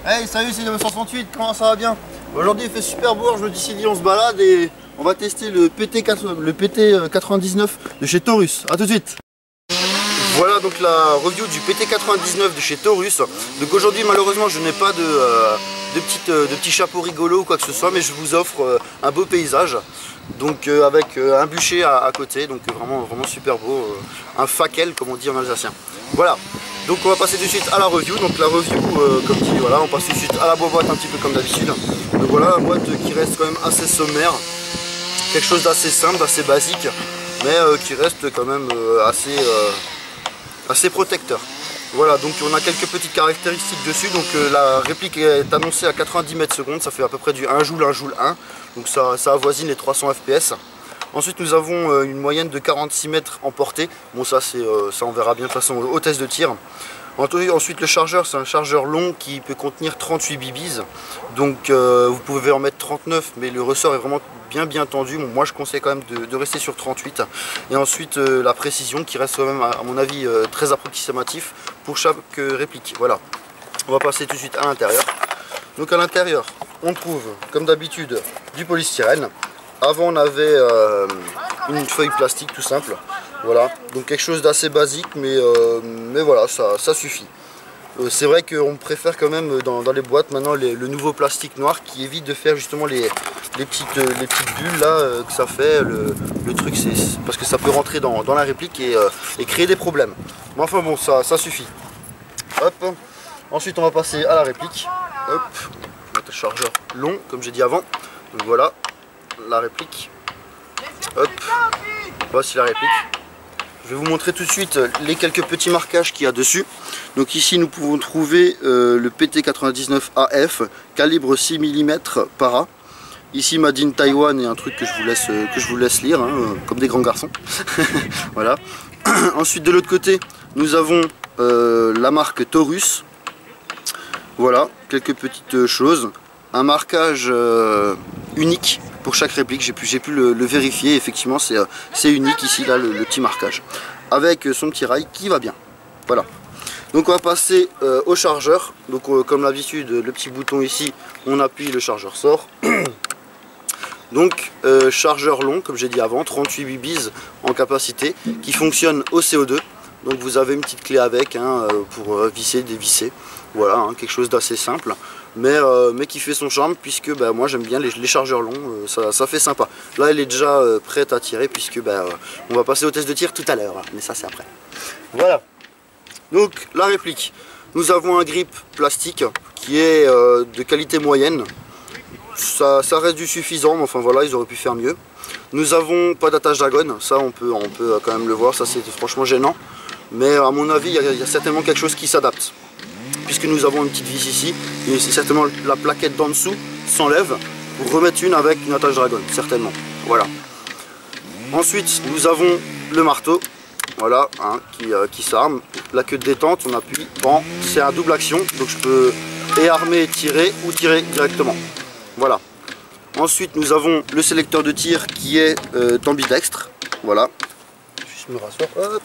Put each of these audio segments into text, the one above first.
Hey, salut, c'est 968, comment ça va bien? Aujourd'hui il fait super beau, je me dis on se balade et on va tester le PT99 de chez Taurus. A tout de suite. Voilà donc la review du PT99 de chez Taurus. Donc aujourd'hui malheureusement je n'ai pas de petits chapeaux rigolos ou quoi que ce soit, mais je vous offre un beau paysage. Donc avec un bûcher à côté, donc vraiment super beau, un faquel comme on dit en alsacien. Voilà, donc on va passer tout de suite à la review. Donc la review, comme dit, voilà, on passe tout de suite à la boîte un petit peu comme d'habitude. Donc voilà, la boîte qui reste quand même assez sommaire, quelque chose d'assez simple, d'assez basique, mais qui reste quand même assez protecteur. Voilà, donc on a quelques petites caractéristiques dessus. Donc la réplique est annoncée à 90 mètres secondes, ça fait à peu près du 1 joule 1, donc ça avoisine les 300 fps. Ensuite nous avons une moyenne de 46 mètres en portée. Bon ça on verra bien de toute façon au test de tir. Ensuite le chargeur, c'est un chargeur long qui peut contenir 38 bibis. Donc vous pouvez en mettre 39, mais le ressort est vraiment bien tendu. Bon, moi je conseille quand même de rester sur 38. Et ensuite la précision qui reste quand même à mon avis très approximatif pour chaque réplique. Voilà, on va passer tout de suite à l'intérieur. Donc à l'intérieur on trouve comme d'habitude du polystyrène. Avant on avait une feuille plastique tout simple. Voilà, donc quelque chose d'assez basique, mais voilà, ça suffit. C'est vrai qu'on préfère quand même dans les boîtes maintenant le nouveau plastique noir qui évite de faire justement les petites bulles là que ça fait. Le truc c'est parce que ça peut rentrer dans la réplique et créer des problèmes. Mais enfin bon, ça suffit. Hop. Ensuite on va passer à la réplique. Hop, je vais mettre le chargeur long comme j'ai dit avant. Donc voilà la réplique. Hop, voici la réplique. Je vais vous montrer tout de suite les quelques petits marquages qu'il y a dessus. Donc ici nous pouvons trouver le PT99AF, calibre 6 mm para. Ici Made in Taiwan et un truc que je vous laisse lire, hein, comme des grands garçons. Voilà. Ensuite de l'autre côté nous avons la marque Taurus. Voilà, quelques petites choses. Un marquage unique pour chaque réplique, j'ai pu le vérifier, effectivement c'est unique ici, là le petit marquage, avec son petit rail qui va bien. Voilà, donc on va passer au chargeur. Donc comme d'habitude, le petit bouton ici, on appuie, le chargeur sort. Donc chargeur long, comme j'ai dit avant, 38 bibis en capacité, qui fonctionne au CO2. Donc vous avez une petite clé avec hein, pour visser, dévisser. Voilà, hein, quelque chose d'assez simple, mais qui fait son charme, puisque bah, moi j'aime bien les chargeurs longs, ça fait sympa. Là elle est déjà prête à tirer, puisque on va passer au test de tir tout à l'heure, mais ça c'est après. Voilà, donc la réplique, nous avons un grip plastique qui est de qualité moyenne. Ça reste du suffisant, mais enfin voilà, ils auraient pu faire mieux. Nous avons pas d'attache d'agone, ça on peut quand même le voir, ça c'est franchement gênant. Mais à mon avis, il y a certainement quelque chose qui s'adapte. Puisque nous avons une petite vis ici, et c'est certainement la plaquette d'en dessous s'enlève pour remettre une avec une attache dragon, certainement. Voilà. Ensuite, nous avons le marteau, voilà, hein, qui s'arme. La queue de détente, on appuie, bon, c'est un double action, donc je peux et armer, tirer ou tirer directement. Voilà. Ensuite, nous avons le sélecteur de tir qui est ambidextre, voilà. Je me rasseoir, hop.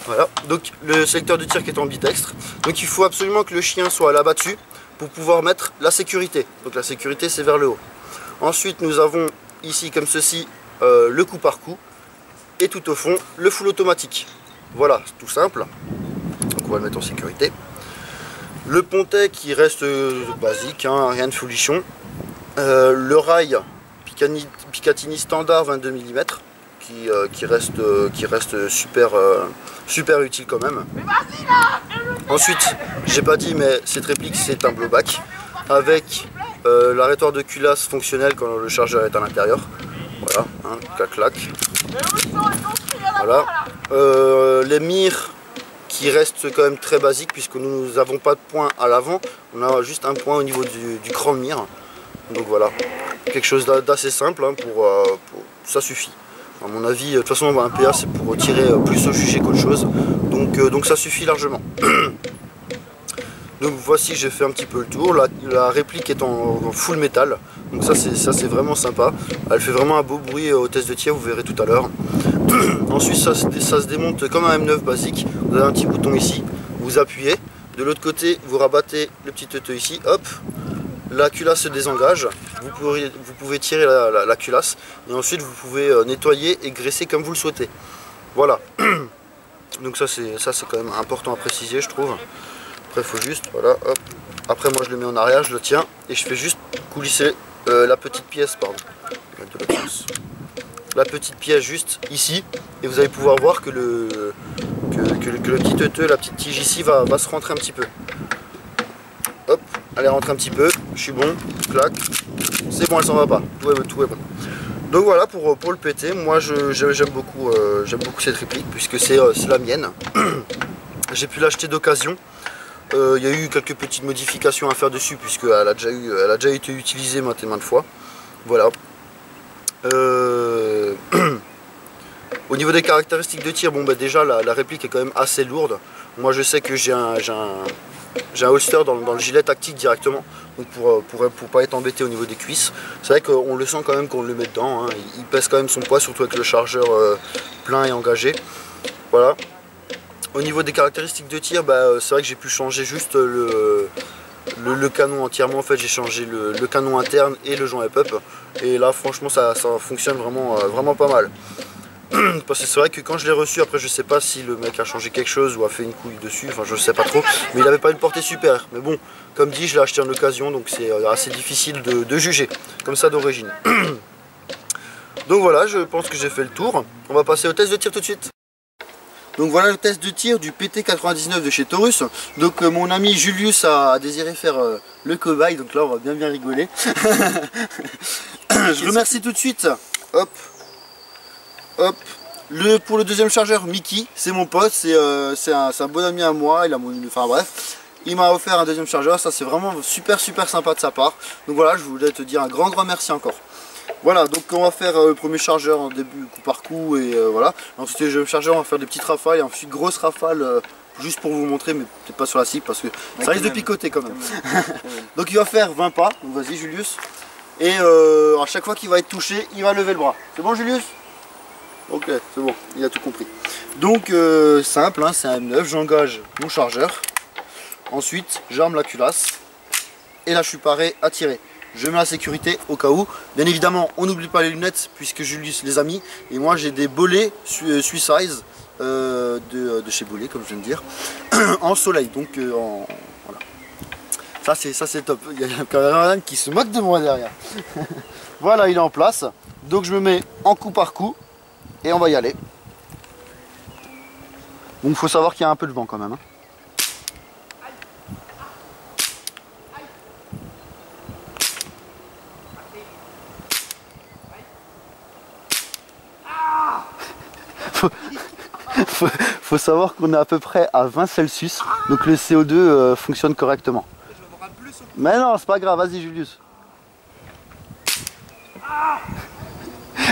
Voilà, donc le sélecteur de tir qui est ambidextre. Donc il faut absolument que le chien soit là-bas dessus pour pouvoir mettre la sécurité. Donc la sécurité c'est vers le haut. Ensuite nous avons ici comme ceci le coup par coup. Et tout au fond le full automatique. Voilà, c'est tout simple. Donc on va le mettre en sécurité. Le pontet qui reste basique, hein, rien de folichon. Le rail Picatinny standard 22 mm. Qui reste super utile quand même. Ensuite, j'ai pas dit mais cette réplique c'est un blowback avec l'arrêtoire de culasse fonctionnel quand le chargeur est à l'intérieur. Voilà, hein, clac. Voilà. Les mires qui restent quand même très basiques puisque nous n'avons pas de point à l'avant, on a juste un point au niveau du cran de mire. Donc voilà, quelque chose d'assez simple hein, ça suffit. À mon avis, de toute façon, un PA c'est pour tirer plus au sujet qu'autre chose, donc ça suffit largement. Donc voici, j'ai fait un petit peu le tour. La réplique est en full métal, donc ça c'est vraiment sympa. Elle fait vraiment un beau bruit au test de tir, vous verrez tout à l'heure. Ensuite, ça se démonte comme un M9 basique. Vous avez un petit bouton ici, vous appuyez, De l'autre côté, vous rabattez le petit teuteux ici, hop, la culasse se désengage, vous pouvez tirer la culasse et ensuite vous pouvez nettoyer et graisser comme vous le souhaitez. Voilà. Donc ça c'est quand même important à préciser, je trouve. Après il faut juste, voilà, hop. Après moi je le mets en arrière, je le tiens et je fais juste coulisser la petite pièce, pardon. La petite pièce juste ici et vous allez pouvoir voir que le petit teuteux, la petite tige ici va se rentrer un petit peu. Hop, elle rentre un petit peu, je suis bon, clac, c'est bon, elle s'en va pas, tout est bon. Donc voilà pour le PT, moi j'aime beaucoup cette réplique puisque c'est la mienne. J'ai pu l'acheter d'occasion. Il y a eu quelques petites modifications à faire dessus puisqu'elle a déjà été utilisée maintes et maintes fois. Voilà. Au niveau des caractéristiques de tir, bon bah déjà la réplique est quand même assez lourde. Moi je sais que j'ai un holster dans le gilet tactique directement, donc pour pas être embêté au niveau des cuisses. C'est vrai qu'on le sent quand même qu'on le met dedans, hein. Il pèse quand même son poids, surtout avec le chargeur plein et engagé. Voilà. Au niveau des caractéristiques de tir, bah, c'est vrai que j'ai pu changer juste le canon entièrement. En fait j'ai changé le canon interne et le joint up, et là franchement ça fonctionne vraiment pas mal. Parce que c'est vrai que quand je l'ai reçu, après je sais pas si le mec a changé quelque chose ou a fait une couille dessus, enfin je sais pas trop, mais il avait pas une portée super. Mais bon, comme dit, je l'ai acheté en occasion, donc c'est assez difficile de juger comme ça d'origine. Donc voilà, je pense que j'ai fait le tour. On va passer au test de tir tout de suite. Donc voilà le test de tir du PT99 de chez Taurus. Donc mon ami Julius a désiré faire le cobaye, donc là on va bien rigoler. Je remercie tout de suite, hop, hop, pour le deuxième chargeur, Mickey, c'est mon pote, c'est un bon ami à moi, enfin bref, il m'a offert un deuxième chargeur, ça c'est vraiment super sympa de sa part. Donc voilà, je voulais te dire un grand merci encore. Voilà, donc on va faire le premier chargeur en début coup par coup et voilà. Ensuite le deuxième chargeur, on va faire des petites rafales et ensuite grosse rafale juste pour vous montrer, mais peut-être pas sur la cible parce que ça risque de picoter quand même. Donc il va faire 20 pas, donc vas-y Julius. Et à chaque fois qu'il va être touché, il va lever le bras. C'est bon Julius? Ok, c'est bon, il a tout compris. Donc simple, hein, c'est un M9, j'engage mon chargeur. Ensuite, j'arme la culasse. Et là je suis paré à tirer. Je mets la sécurité au cas où. Bien évidemment, on n'oublie pas les lunettes puisque Julius les a mis. Et moi j'ai des bolets Swissize de chez Bolet, comme je viens de dire, en soleil. Donc voilà. Ça c'est top. Il y a un caméraman qui se moque de moi derrière. Voilà, il est en place. Donc je me mets en coup par coup. Et on va y aller. Donc il faut savoir qu'il y a un peu de vent quand même, hein. Faut savoir qu'on est à peu près à 20 Celsius, donc le CO2 fonctionne correctement. Mais non, c'est pas grave, vas-y Julius.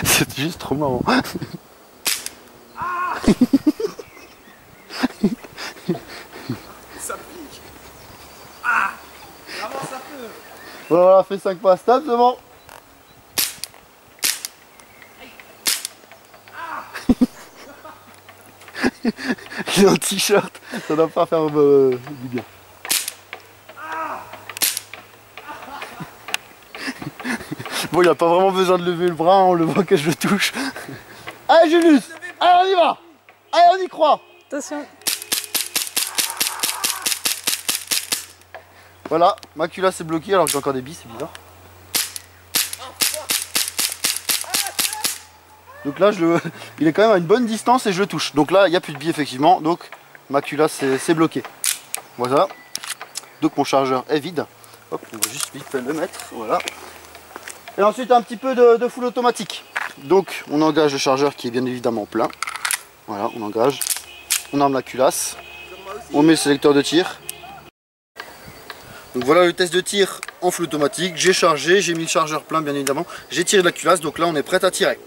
C'est juste trop marrant. Ça pique. Ah, vraiment ça peut. Voilà, fais 5 pas, stop, c'est bon. Il est en t-shirt, ça doit pas faire du bien. Bon, il n'a pas vraiment besoin de lever le bras, on le voit que je le touche. Allez Julius, allez on y va. Allez on y croit. Attention. Voilà, ma culasse est bloquée alors que j'ai encore des billes, c'est bizarre. Donc là, il est quand même à une bonne distance et je le touche. Donc là, il n'y a plus de billes effectivement, donc ma culasse c'est bloqué. Voilà. Donc mon chargeur est vide. Hop, on va juste vite fait le mettre, voilà. Et ensuite un petit peu de full automatique. Donc on engage le chargeur qui est bien évidemment plein. Voilà, on engage. On arme la culasse. On met le sélecteur de tir. Donc voilà le test de tir en full automatique. J'ai chargé, j'ai mis le chargeur plein bien évidemment. J'ai tiré de la culasse, donc là on est prêt à tirer.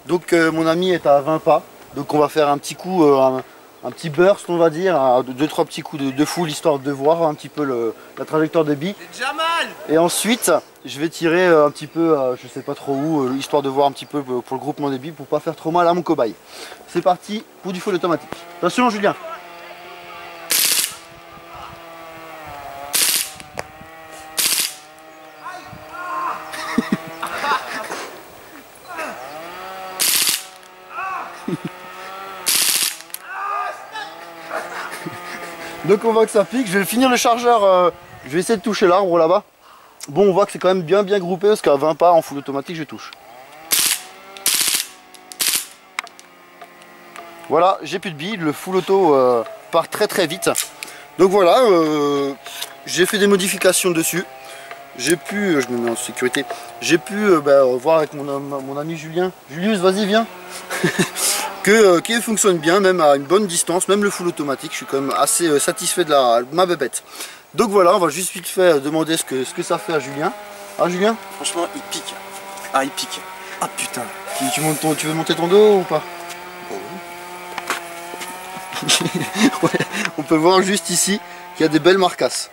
Donc mon ami est à 20 pas. Donc on va faire un petit coup, un petit burst on va dire, 2-3 petits coups de full histoire de voir un petit peu la trajectoire des billes. C'est déjà mal. Et ensuite je vais tirer un petit peu, je sais pas trop où, histoire de voir un petit peu pour le groupement des billes pour pas faire trop mal à mon cobaye. C'est parti pour du full automatique. Attention Julien. Donc on voit que ça pique. Je vais finir le chargeur, je vais essayer de toucher l'arbre là-bas. Bon, on voit que c'est quand même bien groupé parce qu'à 20 pas en full automatique je touche. Voilà, j'ai plus de billes, le full auto part très vite. Donc voilà, j'ai fait des modifications dessus. J'ai pu, je me mets en sécurité, j'ai pu voir avec mon ami Julien. Julius, vas-y, viens. qu'il fonctionne bien, même à une bonne distance, même le full automatique. Je suis quand même assez satisfait de ma bébête. Donc voilà, on va juste vite fait demander ce que ça fait à Julien. Ah Julien? Franchement, il pique. Ah, il pique. Ah putain. Tu veux monter ton dos ou pas? Ouais, on peut voir juste ici qu'il y a des belles marcasses.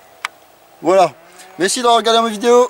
Voilà. Merci d'avoir regardé ma vidéo.